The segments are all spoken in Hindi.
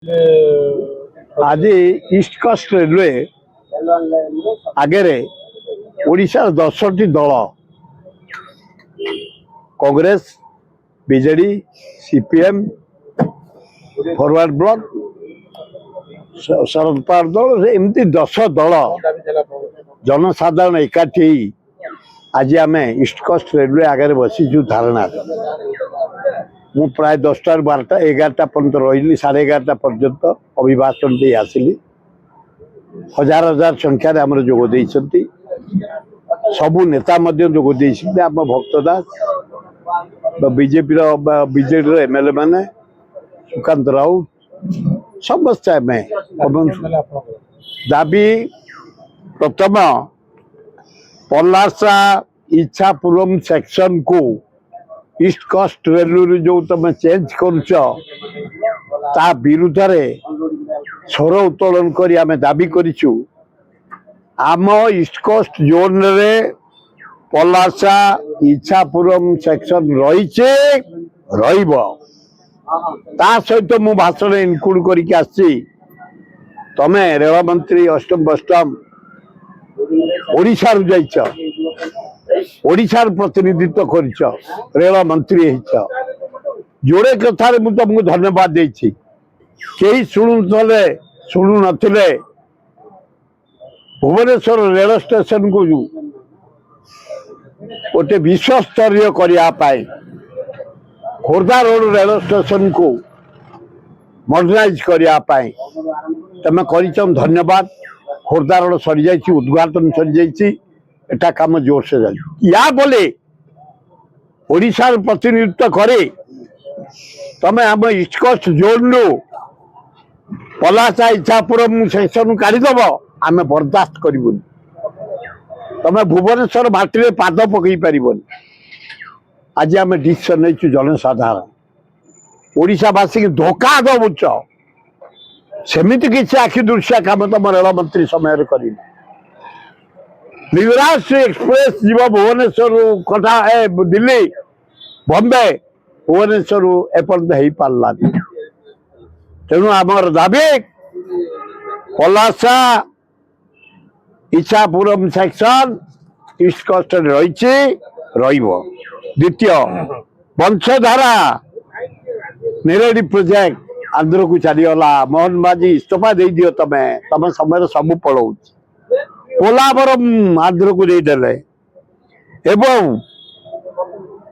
आज ईस्ट कोस्ट रेलवे आगे ओडिशा 10टी दल Congress BJD CPM forward bloc Sharad Pawar दल एमती 10 दल जनसाधारण एकाठी आज आम ईस्ट कोस्ट रेलवे आगे बसीचु धारणा मु प्राय 10टा 12टा 11टा पर्यंत रही 11:30 पर्यंत अभिभाषण दे आसिली हजार हजार संख्यार आमर जोग देइछंती सबु नेता जोग देइछंती आम भक्त दास बीजेपी बीजेडी एमएलए माने सुकांत राउत समस्त दाबी प्रथम पलासा इच्छापुरम सेक्शन को ईस्ट कोस्ट रेलवे जो तुम चेंज कर विरुद्ध स्वर उत्तोलन कर आम दाबी करिछु आम ईस्ट कोस्ट जोन रे पलासा इच्छापुरम सेक्शन रहीचे रहिबो ता सहित मु भाषण इनक्लूड करके आसी तमे रेल मंत्री अष्टम बष्टम ओडिशा रु जाइछ ओडिशार प्रतिनिधित्व कर रेल मंत्री जोड़े कथार तुमको धन्यवाद देछि कई शुणु नथिले भुवनेश्वर रेल स्टेशन को गोटे विश्व स्तरीय करने खोर्धा रोड रेल स्टेशन को मॉडर्नाइज करने तमें कर धन्यवाद खोर्धा रोड सरी जाइए उद्घाटन सरी जाइए एटा काम जोर से जाए या बोले ओडिशा प्रतिनिधित्व करे तमें आम ईस्ट कोस्ट जोन रू पलासा इच्छापुरम सेक्शन काढ़ीदब आम बर्दाश्त करूँ तमें भुवनेश्वर माटी पाद पकई पार आज आम डिसीजन नहीं जनसाधारण ओडिशावासी की धोखा दबुच सेमिति किसी आखि दृश्य काम तुम रेल मंत्री समय कर लिवराज एक्सप्रेस जीव भुवनेश्वर कथा दिल्ली बॉम्बे भुवनेश्वर एपर्यंत हो पारा तेणु आमर दाबी Palasa Ichchapuram section east coast रही द्वितीय वंशधारा निरेडी प्रोजेक्ट आंध्र को चलीगला मोहन बाजी इस्तफा दे दियो तमें तमें समय सब पड़ो पोलावरम आंध्र को देदेले एवं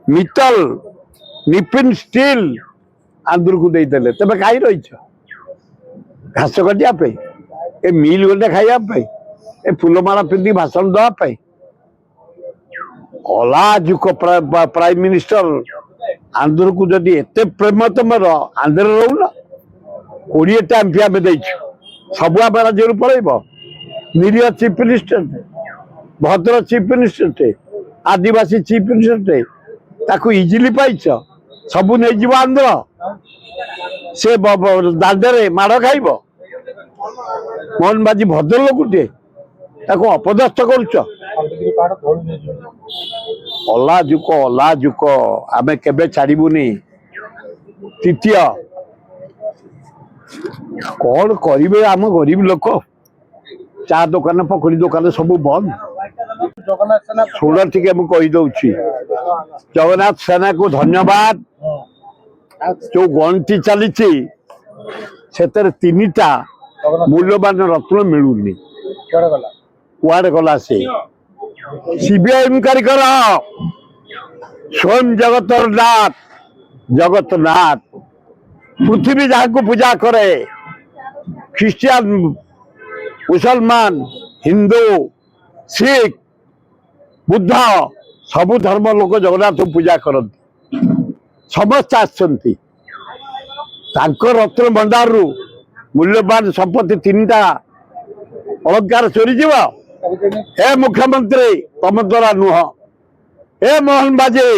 मित्तल निपिन स्टील आंध्र को देदेले तबे कहीं रही घास काटापे ए मिल गोटे खायापे ए फुलमाला पिंधि भाषण देवाई अलाजुक प्राइम मिनिस्टर आंध्र को जदि एत प्रेम तुम आंध्र रोना 20टा एमपी आम देचु सब आम राज्य पलैब निरीह चीफ मिनिस्टर भद्र चीफ मिनिस्टर थे आदिवासी चीफ मिनिस्टर थे ताकू इजिली पाइछ सबू नहीं आंध्र से दांडे माड़ खाइब मोहन बाजी भद्र लोकटे ताकू अपदस्थ करुच अलाजुक आमे केबे छाड़बुनी तृतीय कौन करेंगे आम गरीब लोक चा दुकान पकड़ी दुकान सब बंद शुण टी मुझे जगन्नाथ सेना को धन्यवाद जो गणति चली 3टा मूल्यवान रत्न मिलूनी कुआड़े गला से सीबीआई इनक्वारी कर स्वयं जगतनाथ पृथ्वी जहाँ को पूजा करे ख्रिस्टियन मुसलमान हिंदू सिख बुद्ध सबु धर्म लोक जगन्नाथ पूजा करती समस्त आसती रत्न भंडार रु मूल्यवान संपत्ति 3टा अलंकार चोरी जीव हे मुख्यमंत्री तम द्वारा नुह हे मोहन बाजी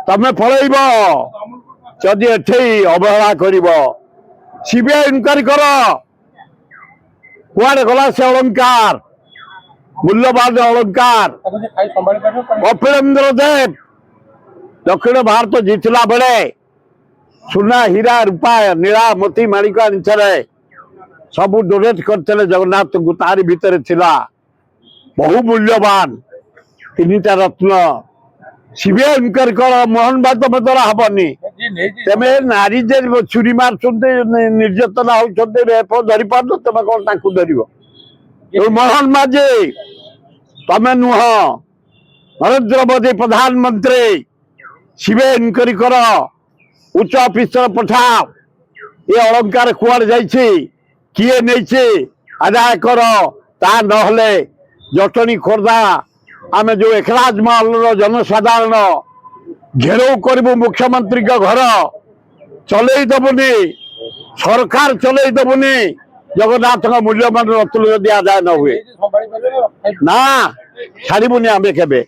तमें फलैब जदि एठे अवहेला कर सीबीआई इनक्वारी कर कुआड़े गला से अलंकार मूल्यवान अलंकार कपिलेन्द्र देव दक्षिण भारत जीतला बेले ସୁନା ହୀରା ରୂପା ନୀଳା ମୋତି ମାଣିକ ଜିନିଷରେ ସବୁ ଡୋନେଟ୍ କରିଥିଲେ ଜଗନ୍ନାଥଙ୍କୁ। ତାରି ଭିତରେ ଥିଲା ବହୁ ମୂଲ୍ୟବାନ 3ଟା ରତ୍ନ। ସିବିଆଇ ଇନକ୍ୱାରି କର, ମୋହନ ଭାଇ ତମେ ଦ୍ୱାରା ହବନି। ତେମେ ନାରୀ ଯେ ଛୁରୀ ମାରୁଛନ୍ତି, ନିର୍ଯାତନା ହଉଛନ୍ତି, ରେପ ଧରି ପାରୁନ, ତମେ କଣ ତାଙ୍କୁ ଧରିବ? ମୋହନ ମାଝୀ ତମେ ନୁହଁ, ନରେନ୍ଦ୍ର ମୋଦୀ ପ୍ରଧାନମନ୍ତ୍ରୀ। ସିବିଆଇ ଇନକ୍ୱାରି କର, ଉଚ୍ଚ ଅଫିସର ପଠାଅ, ଏ ଅଳଙ୍କାର କୁଆଡେ ଯାଇଛି, କିଏ ନେଇଛି ଆଦାୟ କର। ତା ନହେଲେ ଜଟଣୀ ଖୋର୍ଦ୍ଧା ଆମେ ଯୋଉ ଏକରାଜ ମହଲର ଜନସାଧାରଣ ଘେରାଉ କରିବୁ ମୁଖ୍ୟମନ୍ତ୍ରୀଙ୍କ ଘର, ଚଲେଇ ଦେବୁନି, ସରକାର ଚଲେଇ ଦେବୁନି ଜଗନ୍ନାଥଙ୍କ ମୂଲ୍ୟବାନ ରତ୍ନ ଯଦି ଆଦାୟ ନ ହୁଏ। ନା ଛାଡ଼ିବୁନି ଆମେ କେବେ।